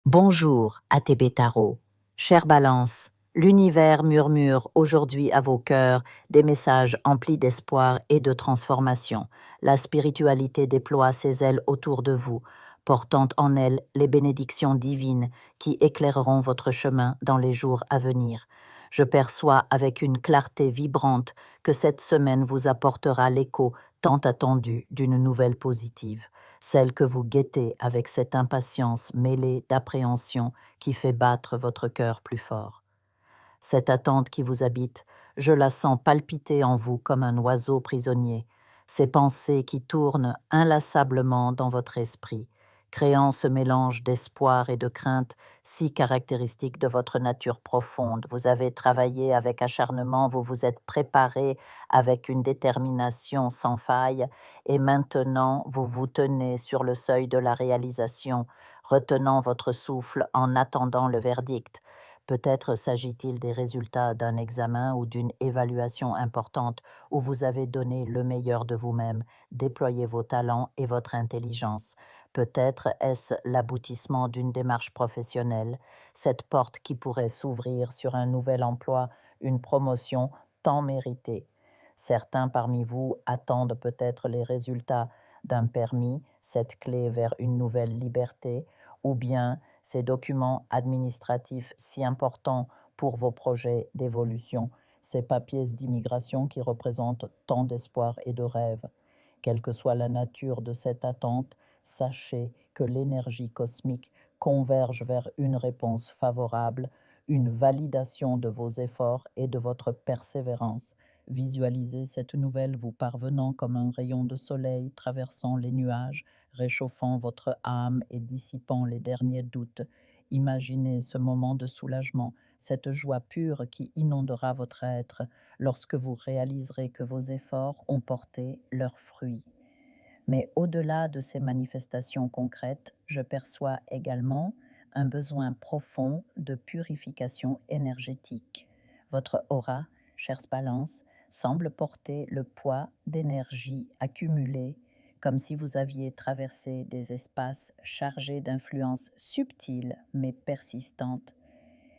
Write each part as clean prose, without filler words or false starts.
Bonjour, ATB Tarot. Chère Balance, l'univers murmure aujourd'hui à vos cœurs des messages emplis d'espoir et de transformation. La spiritualité déploie ses ailes autour de vous, portant en elle les bénédictions divines qui éclaireront votre chemin dans les jours à venir. Je perçois avec une clarté vibrante que cette semaine vous apportera l'écho tant attendu d'une nouvelle positive, celle que vous guettez avec cette impatience mêlée d'appréhension qui fait battre votre cœur plus fort. Cette attente qui vous habite, je la sens palpiter en vous comme un oiseau prisonnier, ces pensées qui tournent inlassablement dans votre esprit, créant ce mélange d'espoir et de crainte si caractéristique de votre nature profonde. Vous avez travaillé avec acharnement, vous vous êtes préparé avec une détermination sans faille, et maintenant vous vous tenez sur le seuil de la réalisation, retenant votre souffle en attendant le verdict. Peut-être s'agit-il des résultats d'un examen ou d'une évaluation importante où vous avez donné le meilleur de vous-même, déployé vos talents et votre intelligence. Peut-être est-ce l'aboutissement d'une démarche professionnelle, cette porte qui pourrait s'ouvrir sur un nouvel emploi, une promotion tant méritée. Certains parmi vous attendent peut-être les résultats d'un permis, cette clé vers une nouvelle liberté, ou bien ces documents administratifs si importants pour vos projets d'évolution, ces papiers d'immigration qui représentent tant d'espoir et de rêves. Quelle que soit la nature de cette attente, sachez que l'énergie cosmique converge vers une réponse favorable, une validation de vos efforts et de votre persévérance. Visualisez cette nouvelle vous parvenant comme un rayon de soleil traversant les nuages, réchauffant votre âme et dissipant les derniers doutes. Imaginez ce moment de soulagement, cette joie pure qui inondera votre être lorsque vous réaliserez que vos efforts ont porté leurs fruits. Mais au-delà de ces manifestations concrètes, je perçois également un besoin profond de purification énergétique. Votre aura, chère Balance, semble porter le poids d'énergie accumulée, comme si vous aviez traversé des espaces chargés d'influences subtiles mais persistantes.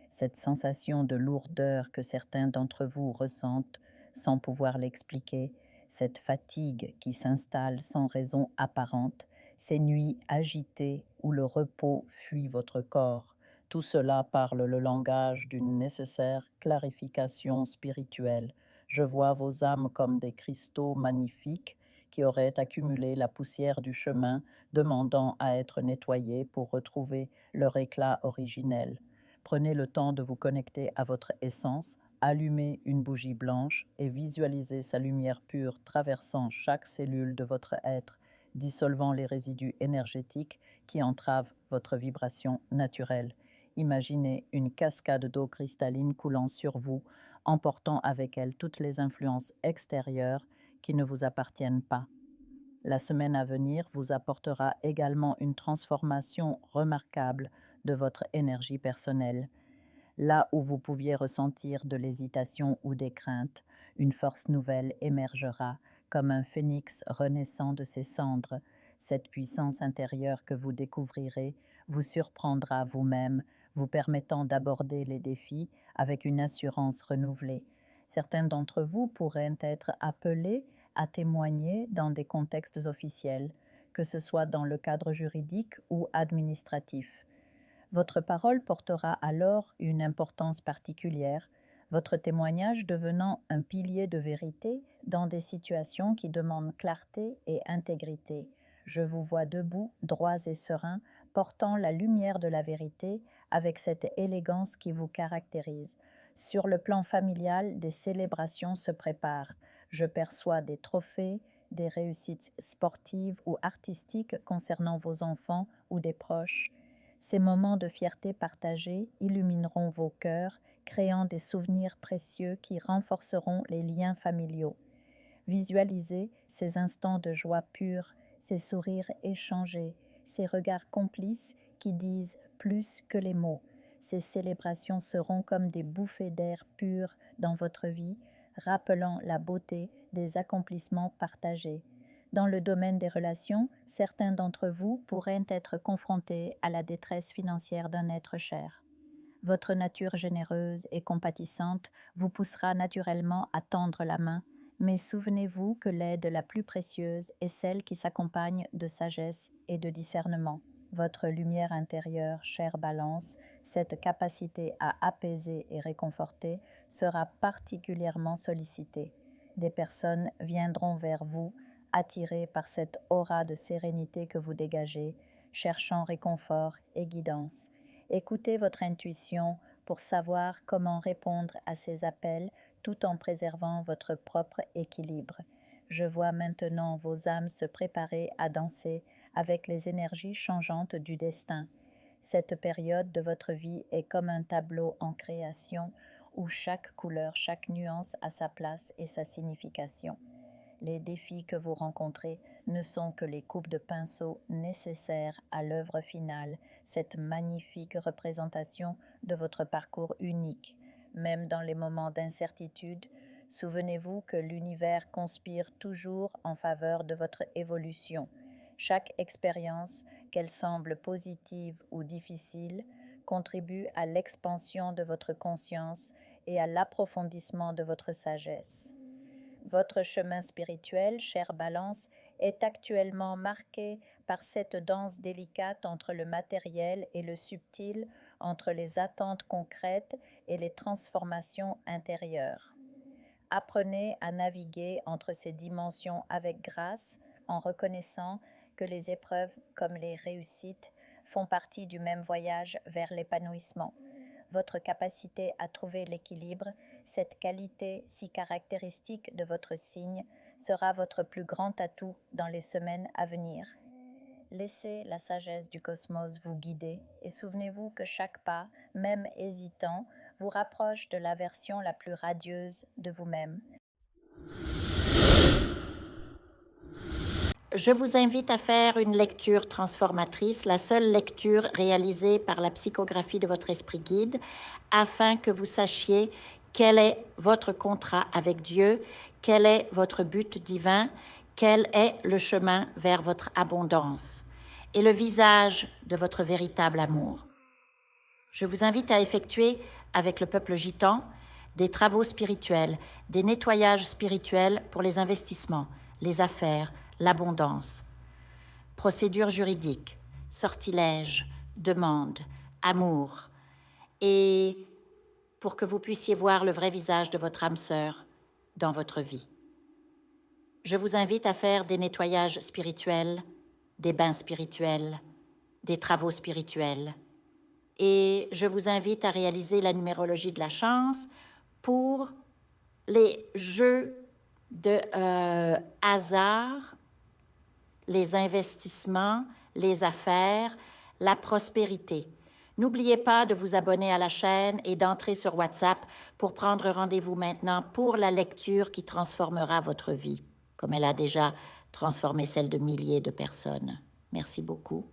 Cette sensation de lourdeur que certains d'entre vous ressentent sans pouvoir l'expliquer, cette fatigue qui s'installe sans raison apparente, ces nuits agitées où le repos fuit votre corps, tout cela parle le langage d'une nécessaire clarification spirituelle. Je vois vos âmes comme des cristaux magnifiques qui auraient accumulé la poussière du chemin, demandant à être nettoyés pour retrouver leur éclat originel. Prenez le temps de vous connecter à votre essence, allumez une bougie blanche et visualisez sa lumière pure traversant chaque cellule de votre être, dissolvant les résidus énergétiques qui entravent votre vibration naturelle. Imaginez une cascade d'eau cristalline coulant sur vous, emportant avec elle toutes les influences extérieures qui ne vous appartiennent pas. La semaine à venir vous apportera également une transformation remarquable de votre énergie personnelle. Là où vous pouviez ressentir de l'hésitation ou des craintes, une force nouvelle émergera, comme un phénix renaissant de ses cendres. Cette puissance intérieure que vous découvrirez vous surprendra vous-même, vous permettant d'aborder les défis avec une assurance renouvelée. Certains d'entre vous pourraient être appelés à témoigner dans des contextes officiels, que ce soit dans le cadre juridique ou administratif. Votre parole portera alors une importance particulière, votre témoignage devenant un pilier de vérité dans des situations qui demandent clarté et intégrité. Je vous vois debout, droits et sereins, portant la lumière de la vérité avec cette élégance qui vous caractérise. Sur le plan familial, des célébrations se préparent. Je perçois des trophées, des réussites sportives ou artistiques concernant vos enfants ou des proches. Ces moments de fierté partagée illumineront vos cœurs, créant des souvenirs précieux qui renforceront les liens familiaux. Visualisez ces instants de joie pure, ces sourires échangés, ces regards complices qui disent plus que les mots. Ces célébrations seront comme des bouffées d'air pur dans votre vie, rappelant la beauté des accomplissements partagés. Dans le domaine des relations, certains d'entre vous pourraient être confrontés à la détresse financière d'un être cher. Votre nature généreuse et compatissante vous poussera naturellement à tendre la main, mais souvenez-vous que l'aide la plus précieuse est celle qui s'accompagne de sagesse et de discernement. Votre lumière intérieure, chère Balance, cette capacité à apaiser et réconforter, sera particulièrement sollicitée. Des personnes viendront vers vous, attirées par cette aura de sérénité que vous dégagez, cherchant réconfort et guidance. Écoutez votre intuition pour savoir comment répondre à ces appels tout en préservant votre propre équilibre. Je vois maintenant vos âmes se préparer à danser avec les énergies changeantes du destin. Cette période de votre vie est comme un tableau en création où chaque couleur, chaque nuance a sa place et sa signification. Les défis que vous rencontrez ne sont que les coupes de pinceau nécessaires à l'œuvre finale, cette magnifique représentation de votre parcours unique. Même dans les moments d'incertitude, souvenez-vous que l'univers conspire toujours en faveur de votre évolution. Chaque expérience, qu'elle semble positive ou difficile, contribue à l'expansion de votre conscience et à l'approfondissement de votre sagesse. Votre chemin spirituel, chère Balance, est actuellement marqué par cette danse délicate entre le matériel et le subtil, entre les attentes concrètes et les transformations intérieures. Apprenez à naviguer entre ces dimensions avec grâce, en reconnaissant que les épreuves comme les réussites font partie du même voyage vers l'épanouissement. Votre capacité à trouver l'équilibre, cette qualité si caractéristique de votre signe, sera votre plus grand atout dans les semaines à venir. Laissez la sagesse du cosmos vous guider et souvenez-vous que chaque pas, même hésitant, vous rapproche de la version la plus radieuse de vous-même. Je vous invite à faire une lecture transformatrice, la seule lecture réalisée par la psychographie de votre esprit guide, afin que vous sachiez quel est votre contrat avec Dieu, quel est votre but divin, quel est le chemin vers votre abondance et le visage de votre véritable amour. Je vous invite à effectuer avec le peuple gitan des travaux spirituels, des nettoyages spirituels pour les investissements, les affaires, l'abondance. Procédures juridiques, sortilèges, demandes, amour. Et pour que vous puissiez voir le vrai visage de votre âme sœur dans votre vie. Je vous invite à faire des nettoyages spirituels, des bains spirituels, des travaux spirituels. Et je vous invite à réaliser la numérologie de la chance pour les jeux de hasard, les investissements, les affaires, la prospérité. N'oubliez pas de vous abonner à la chaîne et d'entrer sur WhatsApp pour prendre rendez-vous maintenant pour la lecture qui transformera votre vie, comme elle a déjà transformé celle de milliers de personnes. Merci beaucoup.